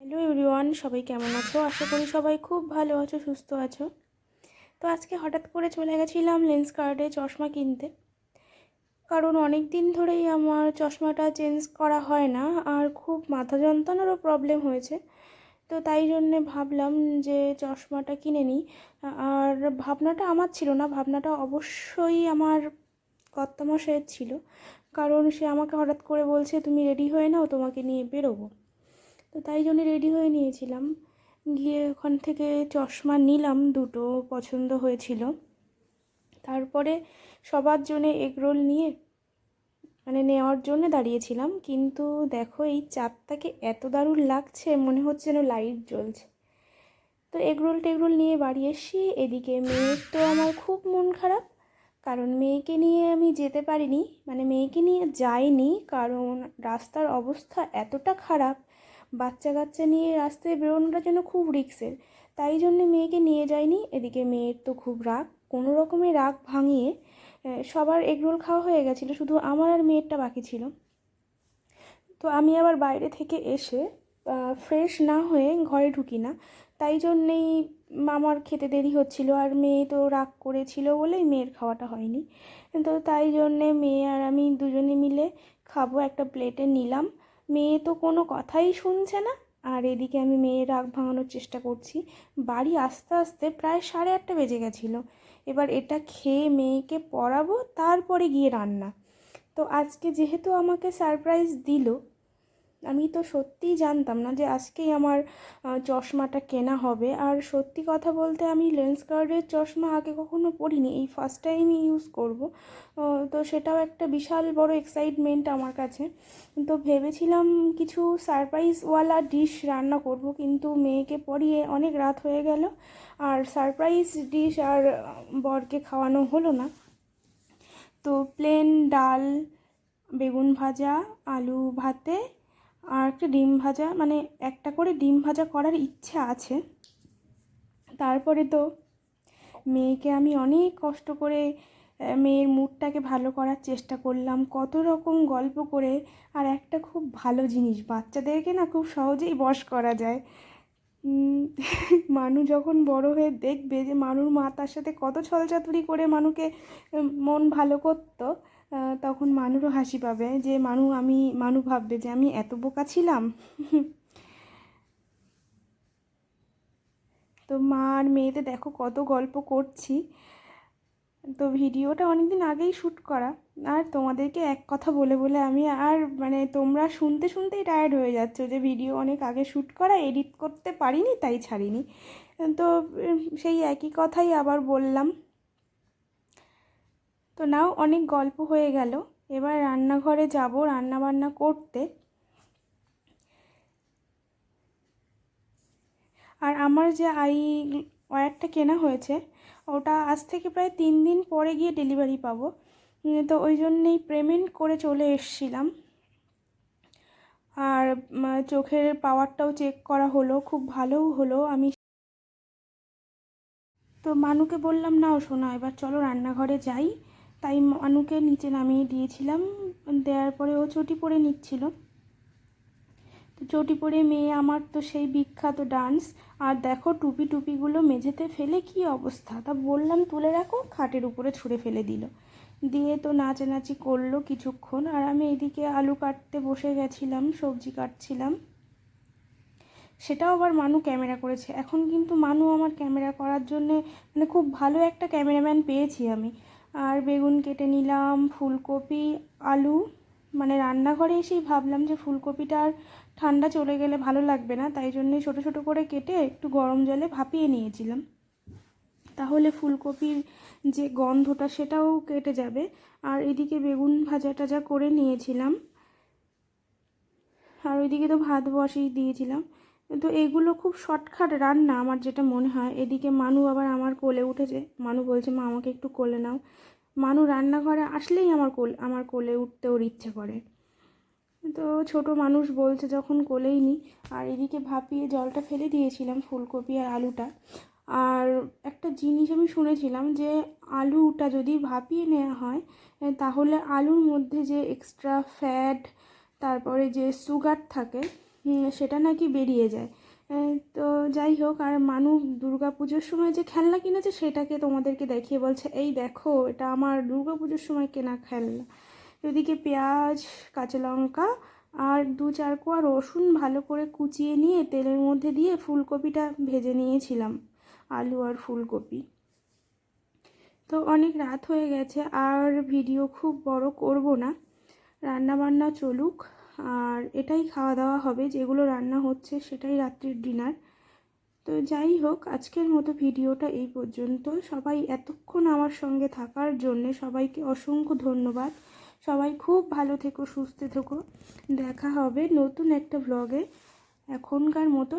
Hello everyone, সবাই কেমন আছো? আশা করি সবাই খুব ভালো আছো, সুস্থ আছো। তো আজকে হঠাৎ করে চলে গেছিলাম লেন্সকার্টে চশমা কিনতে, কারণ অনেক দিন ধরেই আমার চশমাটা চেঞ্জ করা হয় না আর খুব মাথা যন্ত্রণারও প্রবলেম হয়েছে। তো তাই জন্যে ভাবলাম যে চশমাটা কিনে নিই। আর ভাবনাটা আমার ছিল না, ভাবনাটা অবশ্যই আমার কর্তামশাইয়ের ছিল, কারণ সে আমাকে হঠাৎ করে বলছে তুমি রেডি হয়ে নাও, তোমাকে নিয়ে বেরোবো। তো তাই জন্য রেডি হয়ে নিয়েছিলাম, গিয়ে ওখান থেকে চশমা নিলাম, দুটো পছন্দ হয়েছিল। তারপরে সবার জন্যে এগরোল নিয়ে নেওয়ার জন্য দাঁড়িয়েছিলাম, কিন্তু দেখো এই চাঁদটাকে এত দারুণ লাগছে, মনে হচ্ছে যেন লাইট জ্বলছে। তো এগরোল টেগরোল নিয়ে বাড়ি এসি। এদিকে মেয়ের তো আমার খুব মন খারাপ, কারণ মেয়েকে নিয়ে আমি যেতে পারিনি, মেয়েকে নিয়ে যাইনি, কারণ রাস্তার অবস্থা এতটা খারাপ, বাচ্চা কাচ্চা নিয়ে রাস্তায় বেরোনোটা যেন খুব রিস্কের। তাই জন্যে মেয়েকে নিয়ে যাইনি। এদিকে মেয়ের তো খুব রাগ, কোনো রকমের রাগ ভাঙিয়ে সবার এগরোল খাওয়া হয়ে গেছিলো, শুধু আমার আর মেয়েরটা বাকি ছিল। তো আমি আবার বাইরে থেকে এসে ফ্রেশ না হয়ে ঘরে ঢুকি না, তাই জন্যেই আমার খেতে দেরি হচ্ছিল, আর মেয়ে তো রাগ করেছিল বলেই মেয়ের খাওয়াটা হয়নি। তো তাই জন্যে মেয়ে আর আমি দুজনে মিলে খাবো, একটা প্লেটে নিলাম। মেয়ে তো কোনো কথাই শুনছে না, আর এদিকে আমি মেয়ের রাগ ভাঙানোর চেষ্টা করছি। বাড়ি আস্তে আস্তে প্রায় 8:30 বেজে গেছিলো। এবার এটা খেয়ে মেয়েকে পড়াবো, তারপরে গিয়ে রান্না। তো আজকে যেহেতু আমাকে সারপ্রাইজ দিল, আমি তো সত্যিই জানতাম না যে আজকেই আমার চশমাটা কেনা হবে। আর সত্যি কথা বলতে আমি লেন্সকার্টের চশমা আগে কখনো পরিনি, এই ফার্স্ট টাইমই ইউজ করব। তো সেটাও একটা বিশাল বড় এক্সাইটমেন্ট আমার কাছে। তো ভেবেছিলাম কিছু সারপ্রাইজওয়ালা ডিশ রান্না করব, কিন্তু মেয়েকে পরিয়ে অনেক রাত হয়ে গেল, আর সারপ্রাইজ ডিশ আর বরকে খাওয়ানো হলো না। তো প্লেন ডাল, বেগুন ভাজা, আলু ভাতে আর একটা ডিম ভাজা, একটা করে ডিম ভাজা করার ইচ্ছা আছে। তারপরে তো মেয়েকে আমি অনেক কষ্ট করে মেয়ের মুডটাকে ভালো করার চেষ্টা করলাম, কত রকম গল্প করে। আর একটা খুব ভালো জিনিস, বাচ্চাদেরকে না খুব সহজেই বশ করা যায়। মানু যখন বড় হয়ে দেখবে যে মানুর মা তার সাথে কত ছলচাতুরি করে মানুকে মন ভালো করতো, তখন মানুরও হাসি পাবে, যে মানু ভাববে যে আমি এত বোকা ছিলাম। তো মা আর মেয়েতে দেখো কত গল্প করছি। তো ভিডিওটা অনেকদিন আগেই শ্যুট করা, আর তোমাদেরকে এক কথা বলে বলে আমি আর তোমরা শুনতে শুনতেই টায়ার্ড হয়ে যাচ্ছ, যে ভিডিও অনেক আগে শ্যুট করা, এডিট করতে পারিনি তাই ছাড়িনি। তো সেই একই কথাই আবার বললাম। তো নাও, অনেক গল্প হয়ে গেল, এবার রান্নাঘরে যাব রান্না বান্না করতে। আর আমার যে আই ওয়্যারটা কেনা হয়েছে, ওটা আজ থেকে প্রায় 3 দিন পরে গিয়ে ডেলিভারি পাবো। তো ওই জন্যেই পেমেন্ট করে চলে এসেছিলাম। আর চোখের পাওয়ারটাও চেক করা হলো, খুব ভালোও হলো। আমি তো মানুকে বললাম, নাও শোনা, এবার চলো রান্নাঘরে যাই। তাই মানুকে নিচে নামিয়ে দিয়েছিলাম, দেওয়ার পরে ও চটি পরে নিচ্ছিল। তো চটি পরে মেয়ে আমার তো সেই বিখ্যাত ডান্স। আর দেখো টুপিগুলো মেঝেতে ফেলে কি অবস্থা, তা বললাম তুলে রাখো, খাটের উপরে ছুঁড়ে ফেলে দিল। দিয়ে তো নাচানাচি করলো কিছুক্ষণ, আর আমি এদিকে আলু কাটতে বসে গেছিলাম, সবজি কাটছিলাম। সেটাও আবার মানু ক্যামেরা করেছে। এখন কিন্তু মানু আমার ক্যামেরা করার জন্যে খুব ভালো একটা ক্যামেরাম্যান পেয়েছি আমি। আর বেগুন কেটে নিলাম, ফুলকপি, আলু, রান্নাঘরে এসেই ভাবলাম যে ফুলকপিটা আর ঠান্ডা চলে গেলে ভালো লাগবে না, তাই জন্যে ছোটো ছোটো করে কেটে একটু গরম জলে ভাপিয়ে নিয়েছিলাম, তাহলে ফুলকপির যে গন্ধটা সেটাও কেটে যাবে। আর এদিকে বেগুন ভাজা টাজা করে নিয়েছিলাম, আর ওইদিকে তো ভাত বসিয়ে দিয়েছিলাম। তো এগুলো খুব শর্টকাট রান্না আমার যেটা মনে হয়। এদিকে মানু আবার আমার কোলে উঠেছে, মানু বলছে মা আমাকে একটু কোলে নাও। মানু রান্নাঘরে আসলেই আমার কোলে উঠতে ওর ইচ্ছে করে। তো ছোট মানুষ বলছে যখন কোলেই নি। আর এদিকে ভাপিয়ে জলটা ফেলে দিয়েছিলাম ফুলকপি আর আলুটা। আর একটা জিনিস আমি শুনেছিলাম যে আলুটা যদি ভাপিয়ে নেওয়া হয়, তাহলে আলুর মধ্যে যে এক্সট্রা ফ্যাট, তারপরে যে সুগার থাকে, সেটা নাকি বেরিয়ে যায়। তো যাই হোক, আর মানু দুর্গা পুজোর সময় যে খেলনা কিনেছে সেটাকে তোমাদেরকে দেখিয়ে বলছে, এই দেখো এটা আমার দুর্গা পুজোর সময় কেনা খেলনা। এদিকে পেঁয়াজ, কাঁচা লঙ্কা আর 2-4 কোয়া রসুন ভালো করে কুচিয়ে নিয়ে তেলের মধ্যে দিয়ে ফুলকপিটা ভেজে নিয়েছিলাম, আলু আর ফুলকপি। তো অনেক রাত হয়ে গেছে, আর ভিডিও খুব বড় করব না, রান্না বান্না চলুক। আর এটাই খাওয়া দাওয়া হবে, যেগুলো রান্না হচ্ছে সেটাই রাত্রির ডিনার। তো যাই হোক, আজকের মতো ভিডিওটা এই পর্যন্ত। সবাই এতক্ষণ আমার সঙ্গে থাকার জন্যে সবাইকে অসংখ্য ধন্যবাদ। সবাই খুব ভালো থেকো, সুস্থ থেকো। দেখা হবে নতুন একটা ব্লগে। এখনকার মতো